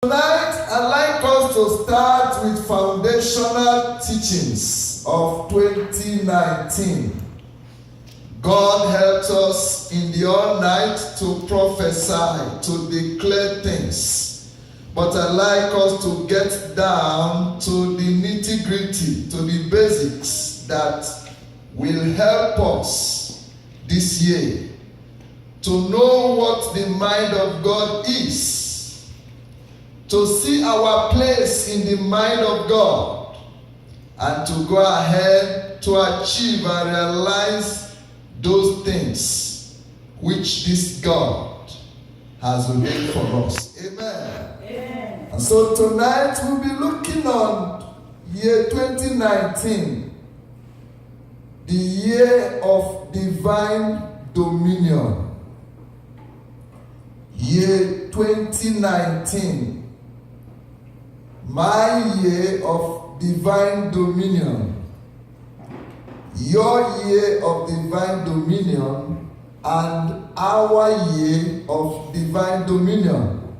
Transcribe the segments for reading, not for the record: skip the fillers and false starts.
Tonight, I'd like us to start with foundational teachings of 2019. God helped us in the all night to prophesy, to declare things. But I'd like us to get down to the nitty-gritty, to the basics that will help us this year to know what the mind of God is, to see our place in the mind of God, and to go ahead to achieve and realize those things which this God has ordained for us. Amen. Amen. And so tonight we'll be looking on year 2019, the year of divine dominion. Year 2019. My year of divine dominion, your year of divine dominion, and our year of divine dominion.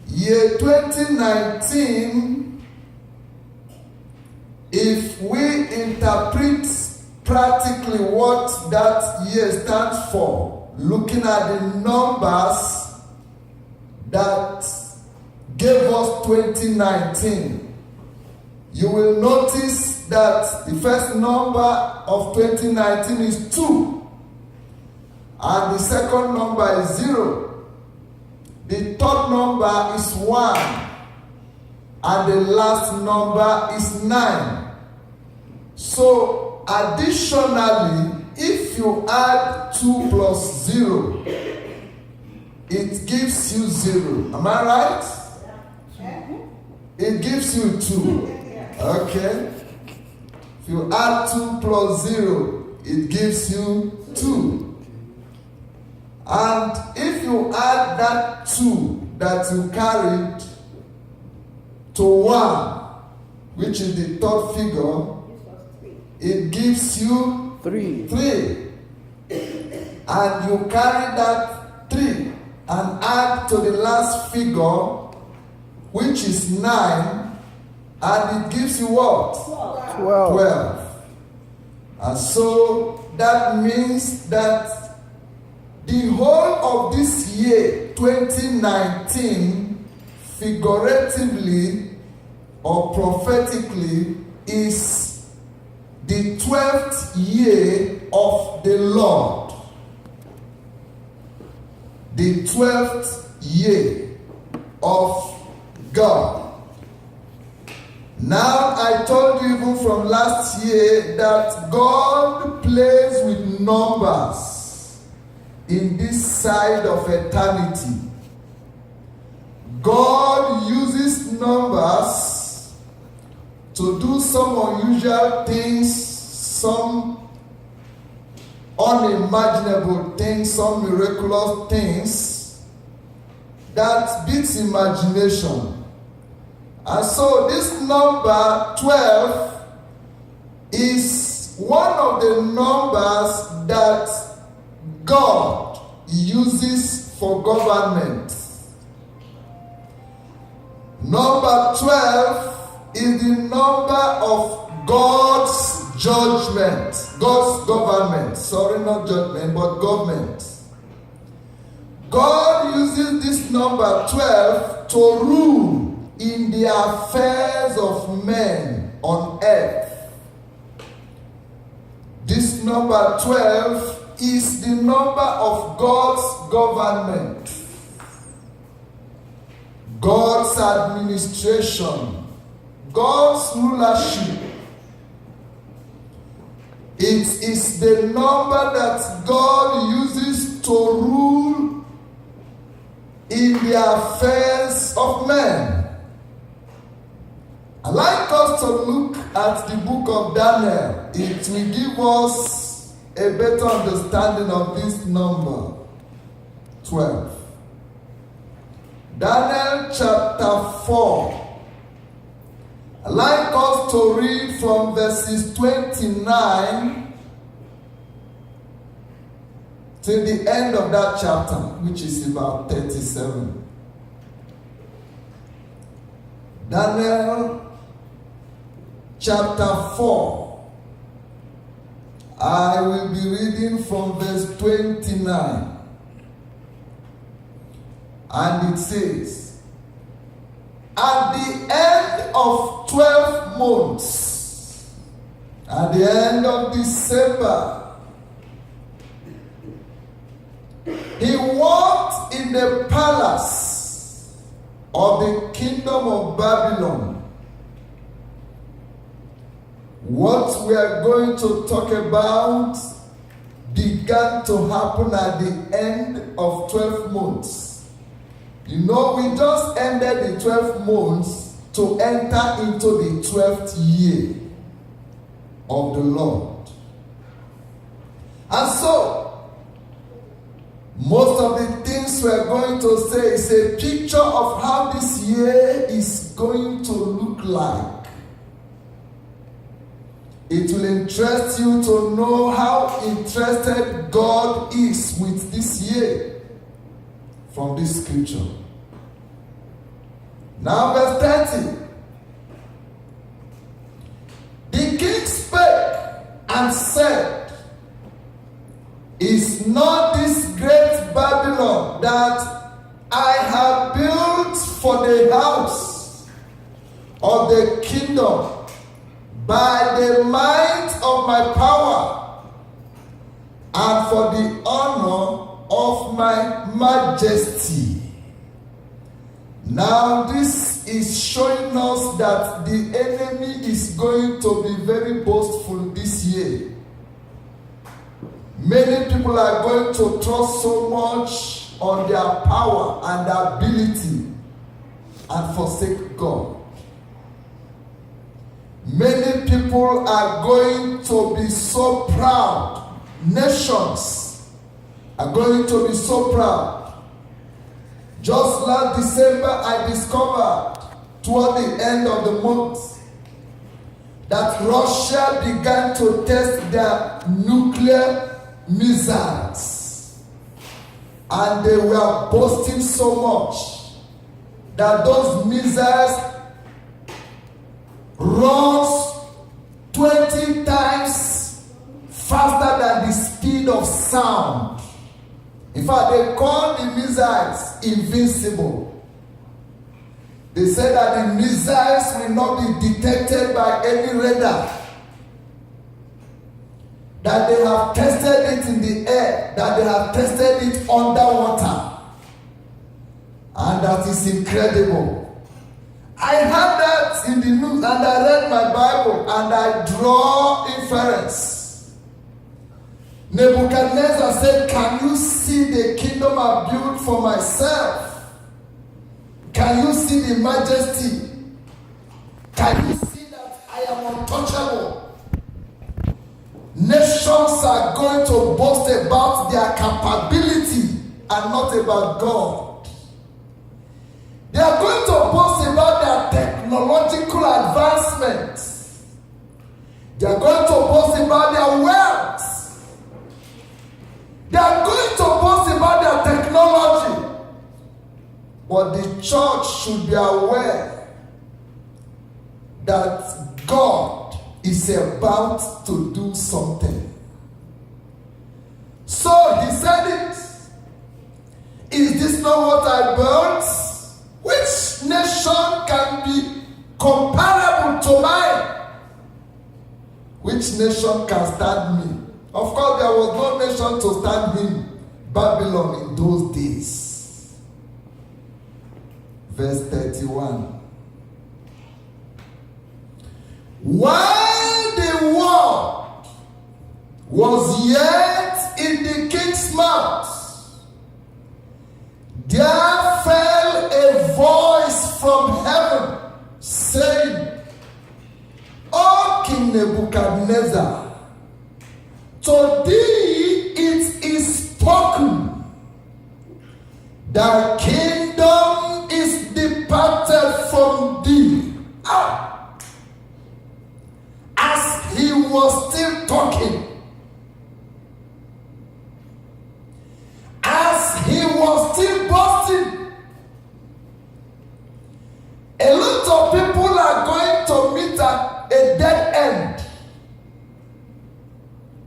Year 2019, if we interpret practically what that year stands for, looking at the numbers that gave us 2019, you will notice that the first number of 2019 is 2, and the second number is 0. The third number is 1, and the last number is 9. So additionally, if you add 2 plus 0, it gives you 0. Am I right? It gives you 2. Okay. If you add 2 plus 0, it gives you 2. And if you add that 2 that you carried to 1, which is the third figure, it gives you 3. And you carry that 3 and add to the last figure, which is 9, and it gives you what? 12. And so that means that the whole of this year, 2019, figuratively or prophetically, is the 12th year of the Lord. The 12th year of God. Now, I told you even from last year that God plays with numbers in this side of eternity. God uses numbers to do some unusual things, some unimaginable things, some miraculous things that beats imagination. And so this number 12 is one of the numbers that God uses for government. Number 12 is the number of God's judgment, God's government. Sorry, not judgment, but government. God uses this number 12 to rule in the affairs of men on earth. This number 12 is the number of God's government, God's administration, God's rulership. It is the number that God uses to rule in the affairs of men. I'd like us to look at the book of Daniel. It will give us a better understanding of this number, 12. Daniel chapter 4. I'd like us to read from verses 29 till the end of that chapter, which is about 37. Daniel chapter 4. I will be reading from verse 29. And it says, at the end of 12 months, at the end of December, he walked in the palace of the kingdom of Babylon. What we are going to talk about began to happen at the end of 12 months. You know, we just ended the 12 months to enter into the 12th year of the Lord. And so, most of the things we're going to say is a picture of how this year is going to look like. It will interest you to know how interested God is with this year from this scripture. Now verse 30. The king spake and said, is not this great Babylon that I have built for the house of the kingdom by the might of my power and for the honor of my majesty? Now this is showing us that the enemy is going to be very boastful this year. Many people are going to trust so much on their power and their ability and forsake God. Many people are going to be so proud. Nations are going to be so proud. Just last December, I discovered toward the end of the month that Russia began to test their nuclear missiles. And they were boasting so much that those missiles runs 20 times faster than the speed of sound. In fact, they call the missiles invincible. They say that the missiles will not be detected by any radar. That they have tested it in the air, that they have tested it underwater. And that is incredible. I heard that in the news and I read my Bible and I draw inference. Nebuchadnezzar said, can you see the kingdom I built for myself? Can you see the majesty? Can you see that I am untouchable? Nations are going to boast about their capability and not about God. They are going to boast about their technological advancements. They are going to boast about their wealth. They are going to boast about their technology. But the church should be aware that God is about to do something. So he said it. Is this not what I built? Which nation can be comparable to mine? Which nation can stand me? Of course, there was no nation to stand him, Babylon, in those days. Verse 31. While the word was yet in the king's mouth, there fell a voice from heaven saying, O King Nebuchadnezzar, to thee it is spoken, thy kingdom is departed from thee. As he was still talking, as he was still boasting, a lot of Some people are going to meet at a dead end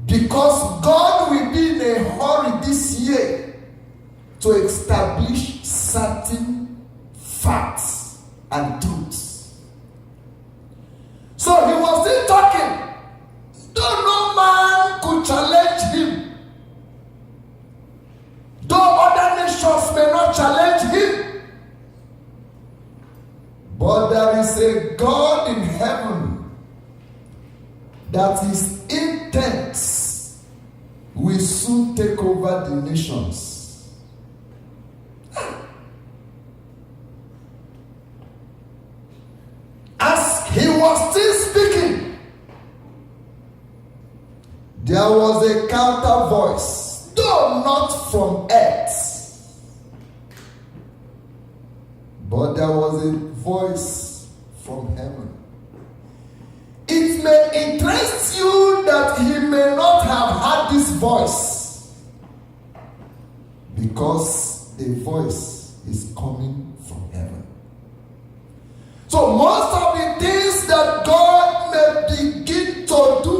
because God will be in a hurry this year to establish certain facts and truths. So he was still talking. Though no man could challenge him, though other nations may not challenge him, but there is a God in heaven that his intent will soon take over the nations. As he was still speaking, there was a counter voice, though not from earth, but there was a voice from heaven. It may interest you that he may not have had this voice, because the voice is coming from heaven. So most of the things that God may begin to do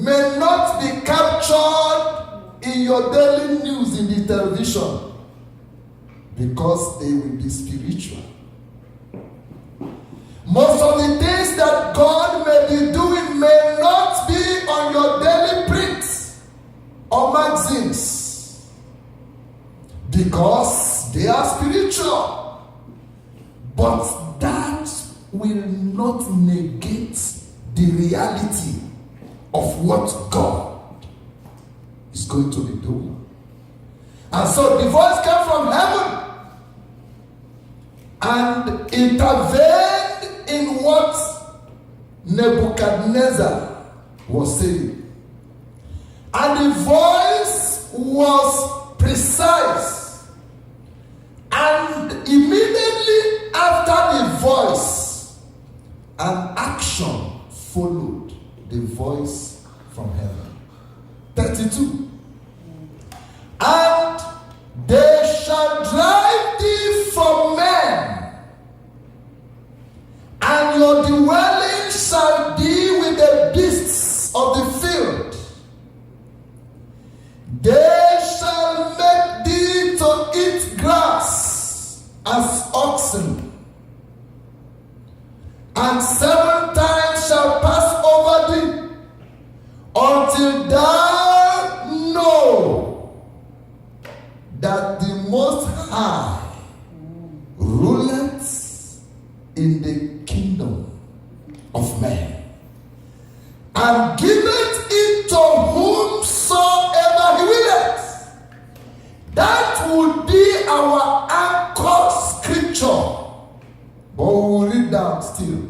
may not be captured in your daily news in the television, because they will be spiritual. Most of the things that God may be doing may not be on your daily print or magazines, because they are spiritual. But that will not negate the reality of what God is going to be doing. And so the voice came from heaven and intervened in what Nebuchadnezzar was saying. And the voice was precise. And immediately after the voice, an action followed the voice from heaven. 32. And they shall drive thee from men, and your dwelling shall be with the beasts of the field. They shall make thee to eat grass as oxen, and 7 times shall pass over thee, until thou know that the Most High ruleth in the kingdom of men, and giveth it to whomsoever he willeth. That would be our anchor scripture. But we will read that still.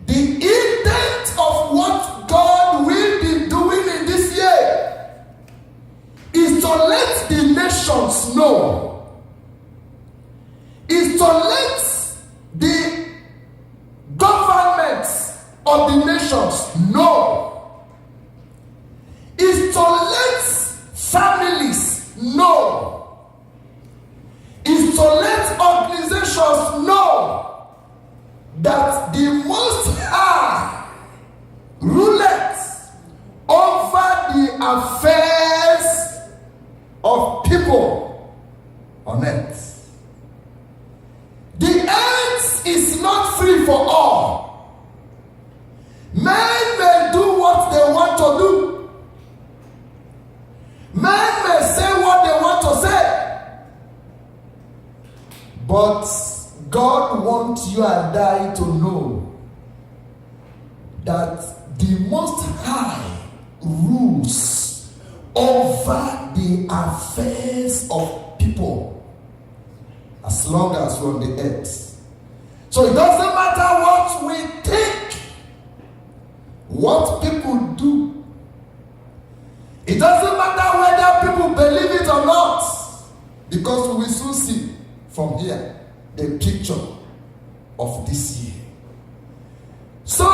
The intent of what God will be doing in this year is to let the nations know, is to let the governments of the nations know, is to let families know, is to let organizations know that the Most High ruleth over the affairs of people on earth. The earth is not free for all. Men may do what they want to do. Men may say what they want to say. But God wants you and I to know that the Most High rules over the affairs of people as long as we're on the earth. So it doesn't matter what we think, what people do. It doesn't matter whether people believe it or not, because we will soon see from here the picture of this year. So,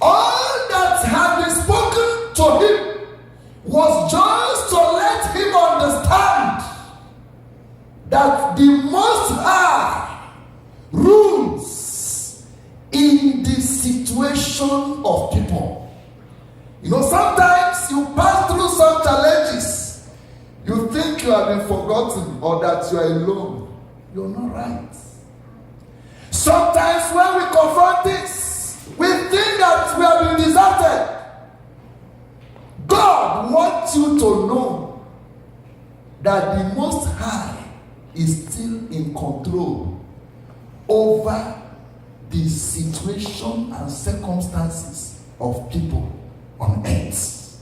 all that had been spoken to him was just to let him understand that the Most High situation of people. You know, sometimes you pass through some challenges. You think you have been forgotten or that you are alone. You're not right. Sometimes when we confront things, we think that we have been deserted. God wants you to know that the Most High is still in control over the situation and circumstances of people on earth.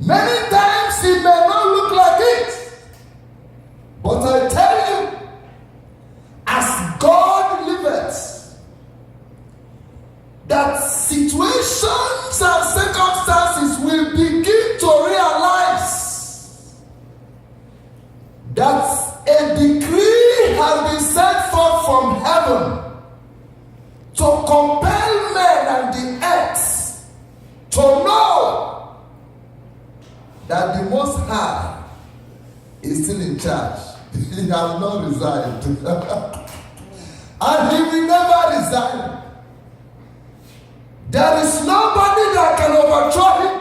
Many times it may not look like it, but I tell you, as God liveth, that situations and circumstances will begin to realize that a decree has been sent forth from heaven to compel men and the earth to know that the Most High is still in charge. He has not resigned. And he will never resign. There is nobody that can overthrow him.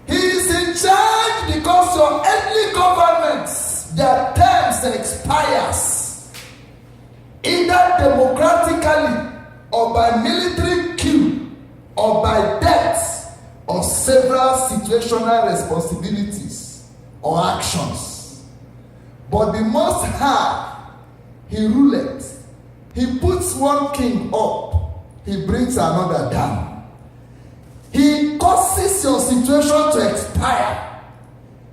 He is in charge because your earthly governments, their terms expires. Either democratically or by military coup or by death or several situational responsibilities or actions. But the Most High, he ruleth. He puts one king up, he brings another down. He causes your situation to expire.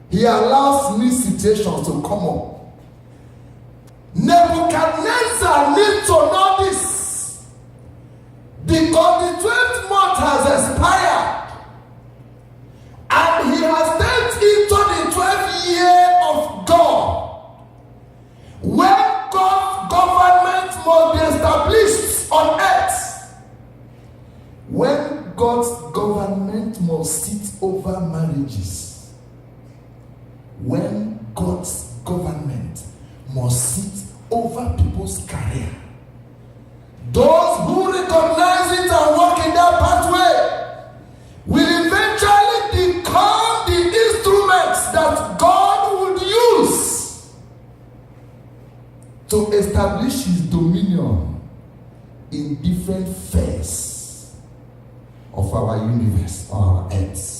He allows new situations to come up. Nebuchadnezzar needs to know this, because the 12th month has expired and he has stepped into the 12th year of God, when God's government must be established on earth. When God's government must sit over marriages. When God's government must sit over people's career. Those who recognize it and walk in that pathway will eventually become the instruments that God would use to establish his dominion in different phases of our universe, our earth.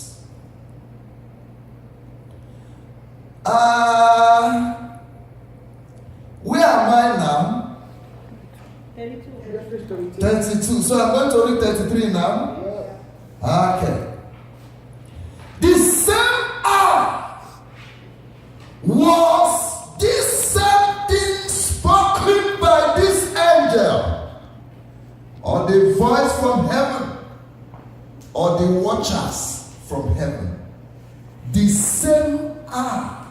Where am I now? 32. So I'm going to read 33 now. Yeah. Okay. The same hour was this same thing spoken by this angel, or the voice from heaven, or the watchers from heaven. The same hour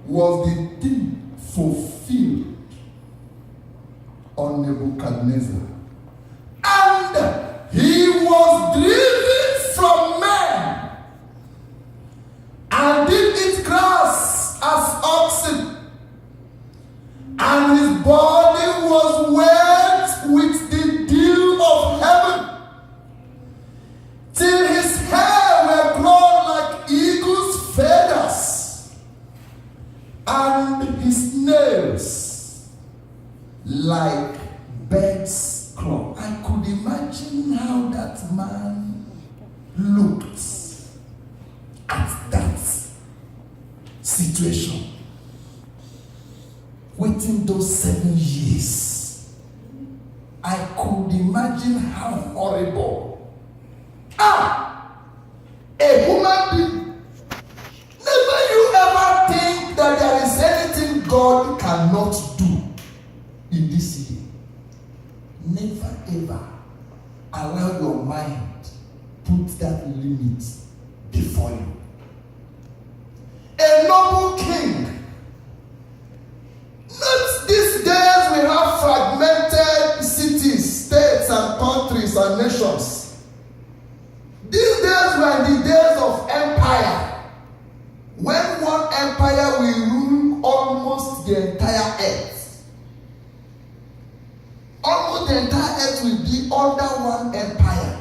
was the thing fulfilled on Nebuchadnezzar. And he was driven from men and did eat grass as oxen, and his body was wet with the dew of heaven, till his hair were grown like eagle's feathers, and his nails like bird's claw. I could imagine how that man looked at that situation. Waiting those 7 years, I could imagine how horrible. A human being. Never you ever think that there is anything God cannot do in this year. Never ever allow your mind put that limit before you. A noble king. Not these days we have fragmented cities, states and countries and nations. These days were the days of empire, when one empire will rule almost the entire earth. Almost the entire earth will be under one empire.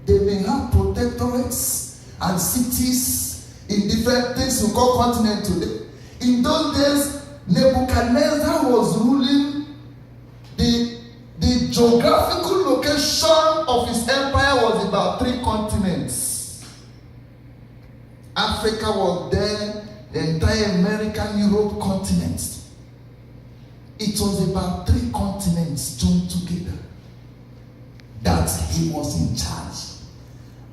They may have protectorates and cities in different things we call continent today. In those days, Nebuchadnezzar was ruling. The geographical location of his empire was about 3 continents. Africa was there, the entire American, Europe continent. It was about 3 continents joined together that he was in charge.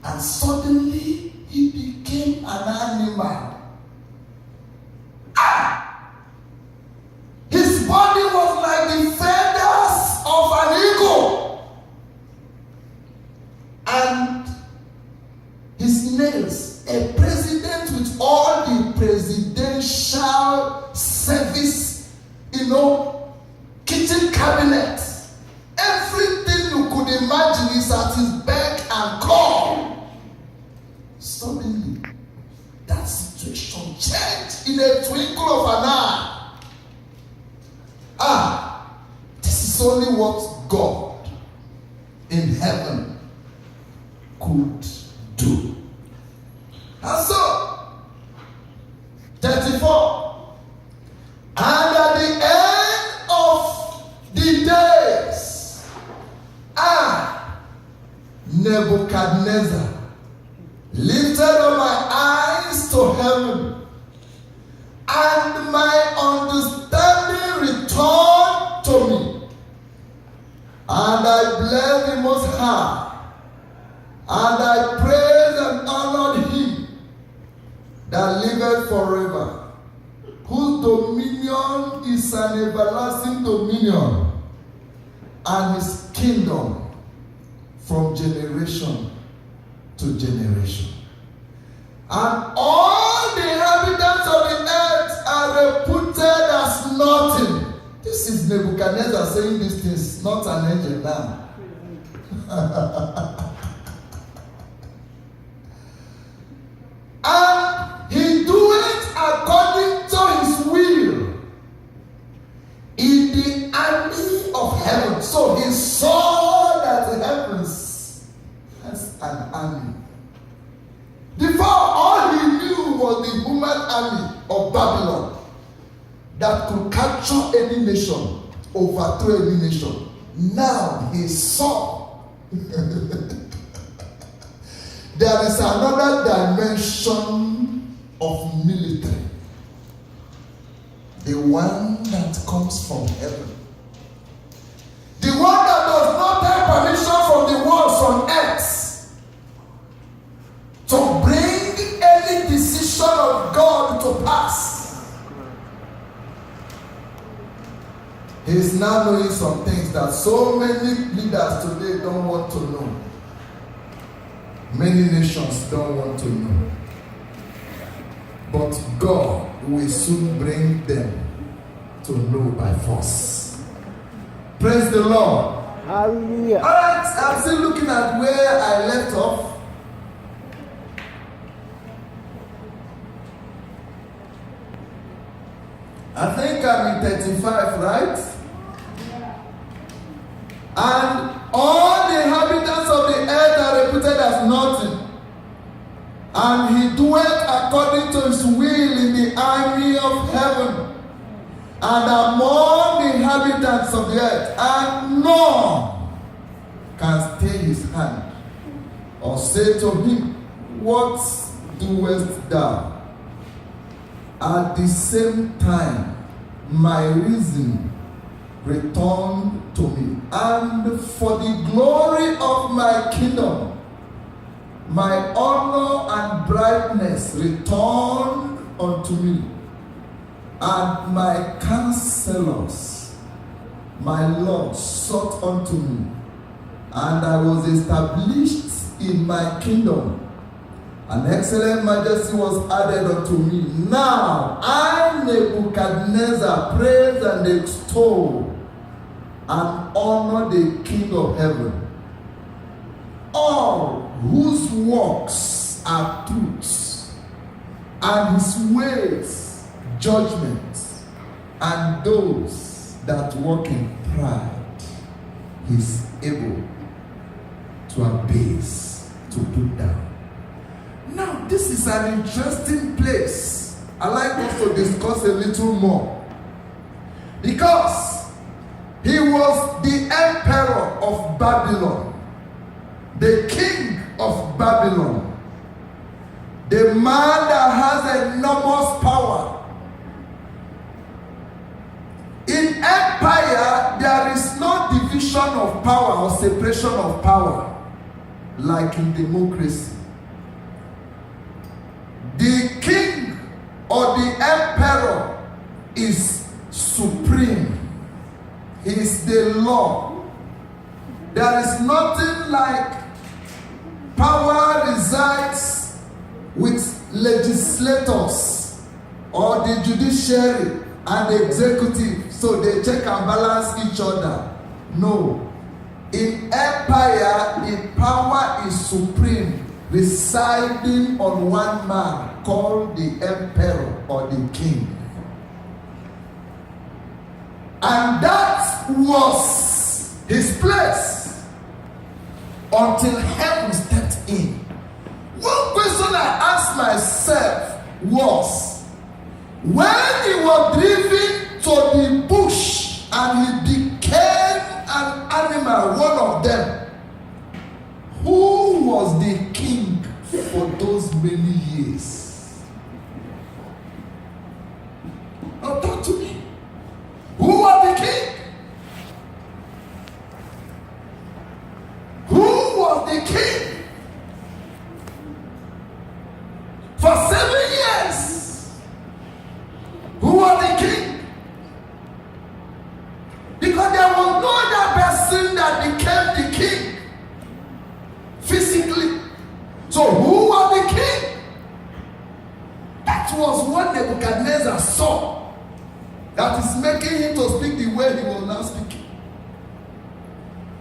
And suddenly he became an animal. His body was like the feathers of an eagle. And his nails, a president with all the presidential service, kitchen cabinet. Everything you could imagine is at his beck and call. Suddenly, that situation changed in a twinkle of an eye. This is only what God in heaven could do. And so, 34. And at the end of the days, Nebuchadnezzar lifted up my eyes to heaven, and my understanding returned to me. And I blessed the Most High, and I praised and honored him that liveth forever, whose dominion is an everlasting dominion, and his kingdom from generation to generation. And all the inhabitants of the earth are reputed as nothing. This is Nebuchadnezzar saying these things, not an angel now. And he doeth according to his will in the army of heaven. So he saw that the heavens has an army. Before, all he knew was the human army of Babylon that could capture any nation, overthrow any nation. Now he saw there is another dimension of military. The one that comes from heaven. The one that does not have permission from the ones on earth to bring any decision of God to pass. He is now knowing some things that so many leaders today don't want to know. Many nations don't want to know. But God will soon bring them to know by force. Praise the Lord. Hallelujah. All right, I'm still looking at where I left off. I think I'm in 35, right? And all the inhabitants of the earth are reputed as nothing. And he doeth according to his will in the army of heaven, and among the inhabitants of the earth, and none can stay his hand, or say to him, what doest thou? At the same time, my reason returned to me, and for the glory of my kingdom, my honor and brightness returned unto me, and my counselors, my Lord, sought unto me, and I was established in my kingdom. An excellent majesty was added unto me. Now I, Nebuchadnezzar, praise and extol and honor the King of heaven, all whose works are truths, and his ways judgment, and those that walk in pride he is able to abase. to put down. Now, this is an interesting place. I like us to discuss a little more. Because he was the emperor of Babylon, the king of Babylon, the man that has enormous power. In empire, there is no division of power or separation of power like in democracy. The king or the emperor is supreme. He is the law. There is nothing like power resides with legislators or the judiciary and the executive, so they check and balance each other. No. In empire, the power is supreme, residing on one man called the emperor or the king. And that was his place until heaven stepped in. One question I asked myself was, when he was driven to the bush and he became an animal, one of them, who was the king for those many years? Now talk to me. Who was the king? Who was the king? For 7 years. Who was the king? Because there was no other person that became the king physically. So who was the king? That was what Nebuchadnezzar saw, that is making him to speak the way he was now speaking.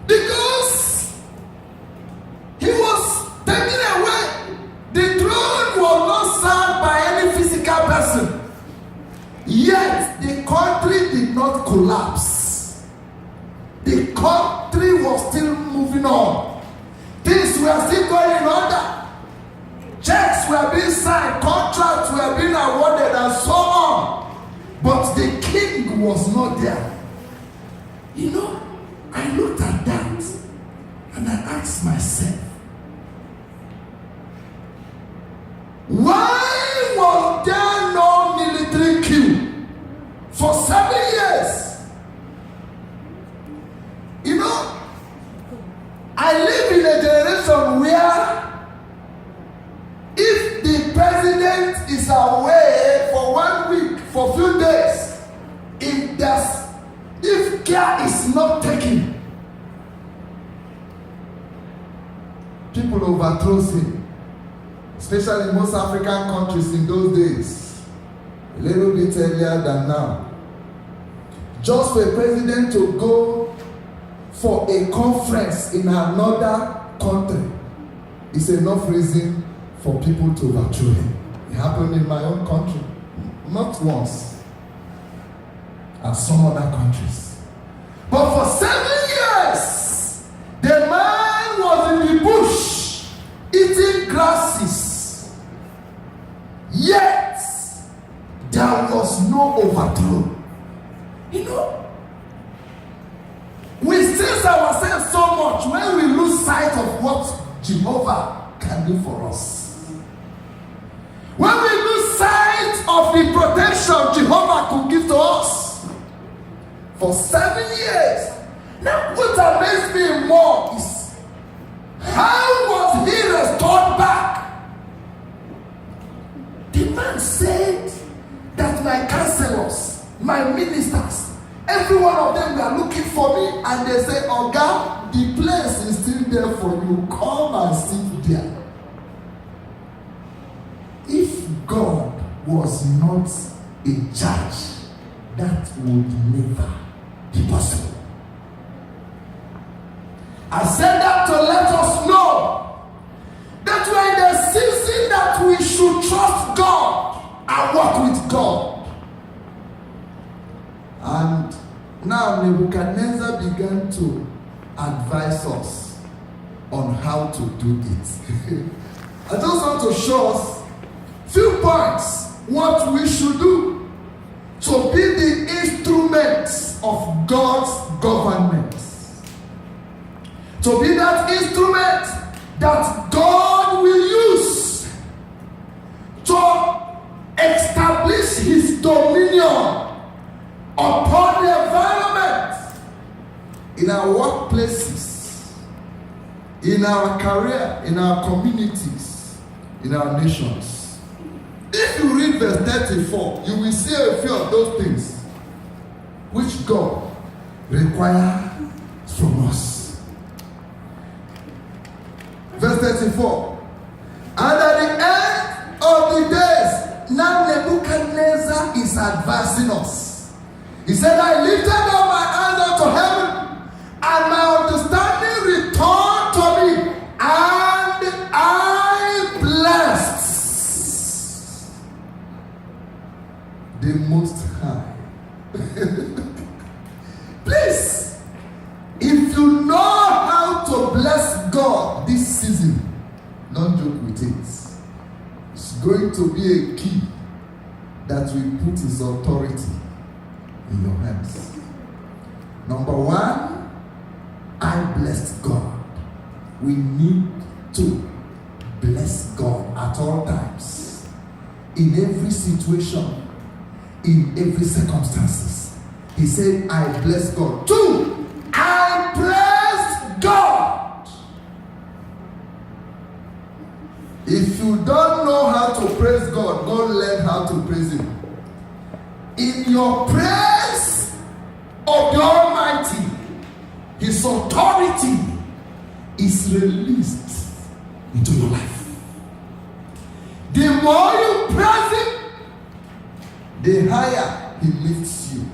Because he was taken away. The throne was not served by any physical person. Yet the country did not collapse. The country was still moving on. Things were still going under. Checks were being signed, contracts were being awarded, and so on. But the king was not there. You know, I looked at that and I asked myself, why was there no military coup for 7 years? You know, I live in a generation where if the president is away for 1 week, for a few days, if care is not taken, people overthrow him. Especially in most African countries in those days, a little bit earlier than now. Just for a president to go for a conference in another country is enough reason for people to overthrow him. It happened in my own country, not once, and some other countries. But for 7 years, the man was in the bush eating grasses. Yet there was no overthrow. You know, we stress ourselves so much when we lose sight of what Jehovah can do for us. When we lose sight of the protection Jehovah could give to us for 7 years. Now, what amazed me more is, how was he restored back? The man said that my counselors, my ministers, every one of them were looking for me, and they say, Oga, the place is still there for you. Come and sit there. If God was not a judge, that would never be possible. I said that to let us know that we're in the season that we should trust God and work with God. And now Nebuchadnezzar began to advise us on how to do it. I just want to show us few points what we should do to be the instruments of God's government. To be that instrument that God will use to establish his dominion upon the environment, in our workplaces, in our career, in our communities, in our nations. If you read verse 34, you will see a few of those things which God requires from us. Verse 34. And at the end of the days, now Nebuchadnezzar is advising us. He said, I lifted up my hands unto heaven, and my understanding returned to me, and I blessed the Most High. Please, if you know how to bless God this season, don't joke with it. It's going to be a key that will put his authority in your hands. Number one, I blessed God. We need to bless God at all times, in every situation, in every circumstances. He said, I bless God. Two, I bless God. If you don't know how to praise God, go learn how to praise him. In your praise of the Almighty, his authority is released into your life. The more you praise him, the higher he lifts you.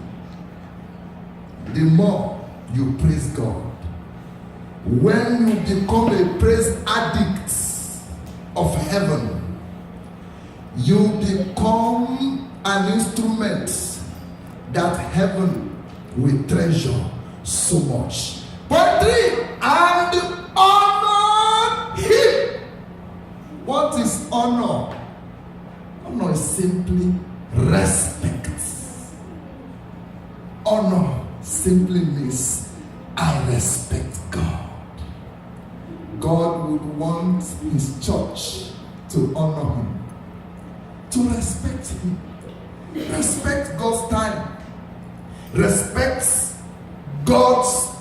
The more you praise God. When you become a praise addict of heaven, you become an instrument that heaven will treasure so much. Point 3, and honor him. What is honor? Honor is simply respect. Honor simply means I respect God. God would want his church to honor him, to respect him. Respect God's time. Respect God's